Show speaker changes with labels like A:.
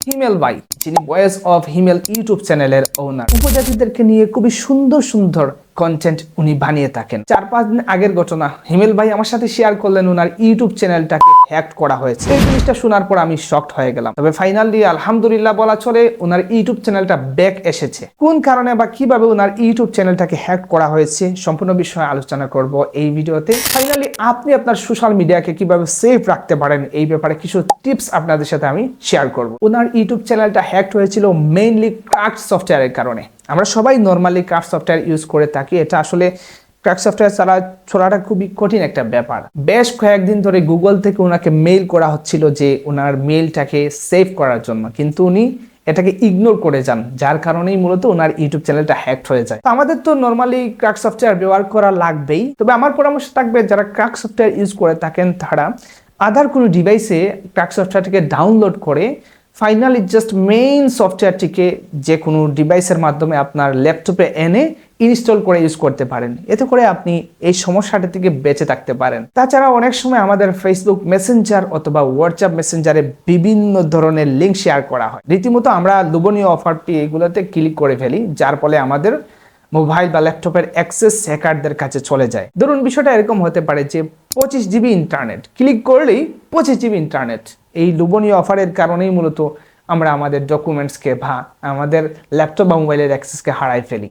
A: হিমেল ভাই, যিনি voice of Himel YouTube চ্যানেলের ওনার, উপজাতিদেরকে নিয়ে খুবই সুন্দর সুন্দর কন্টেন্ট উনি বানিয়ে থাকেন। 4-5 দিন আগের ঘটনা, হিমেল ভাই আমার সাথে শেয়ার করলেন ওনার ইউটিউব চ্যানেলটাকে হ্যাক করা হয়েছে। এই জিনিসটা শোনার পর আমি শকড হয়ে গেলাম। তবে ফাইনালি আলহামদুলিল্লাহ বলা চলে, ওনার ইউটিউব চ্যানেলটা ব্যাক এসেছে। কোন কারণে বা কিভাবে ওনার ইউটিউব চ্যানেলটাকে হ্যাক করা হয়েছে সম্পূর্ণ বিষয়ে আলোচনা করব এই ভিডিওতে। ফাইনালি আপনি আপনার সোশ্যাল মিডিয়াকে কিভাবে সেফ রাখতে পারেন এই ব্যাপারে কিছু টিপস আপনাদের সাথে আমি শেয়ার করব। ওনার ইউটিউব চ্যানেলটা হ্যাক হয়েছিল মেইনলি ক্রাফট সফটওয়্যারের কারণে। আমরা সবাই নর্মালি ক্রাফট সফটওয়্যার ইউজ করে থাকি। এটা আসলে ক্রাফট সফটওয়্যার চলাটা খুবই কঠিন একটা ব্যাপার। বেশ কয়েকদিন ধরে গুগল থেকে ওনাকে মেইল করা হচ্ছিল যে ওনার মেইলটাকে সেভ করার জন্য, কিন্তু উনি এটাকে ইগনোর করে যান, যার কারণেই মূলত ওনার ইউটিউব চ্যানেলটা হ্যাক হয়ে যায়। আমাদের তো নর্মালি ক্রাফট সফটওয়্যার ব্যবহার করা লাগবেই। তবে আমার পরামর্শ থাকবে, যারা ক্রাফট সফটওয়্যার ইউজ করে থাকেন তারা আদার কোনো ডিভাইসে ক্রাফট সফটওয়্যারটিকে ডাউনলোড করে ফাইনালি জাস্ট মেইন সফটওয়্যারটিকে যে কোনো ডিভাইসের মাধ্যমে আপনার ল্যাপটপে এনে ইনস্টল করে ইউজ করতে পারেন। এতে করে আপনি এই সমস্যাটা থেকে বেঁচে থাকতে পারেন। তাছাড়া অনেক সময় আমাদের ফেসবুক মেসেঞ্জার অথবা হোয়াটসঅ্যাপ মেসেঞ্জারে বিভিন্ন ধরনের লিঙ্ক শেয়ার করা হয়। রীতিমতো আমরা লোভনীয় অফারটি এগুলোতে ক্লিক করে ফেলি, যার ফলে আমাদের মোবাইল বা ল্যাপটপের অ্যাক্সেস হ্যাকারদের কাছে চলে যায়। ধরুন বিষয়টা এরকম হতে পারে যে 25 জিবি ইন্টারনেট, ক্লিক করলেই 25 জিবি ইন্টারনেট। এই লোভনীয় অফারের কারণেই মূলত আমরা আমাদের ডকুমেন্টসকে বা আমাদের ল্যাপটপ বা মোবাইলের অ্যাক্সেসকে হারাই ফেলি।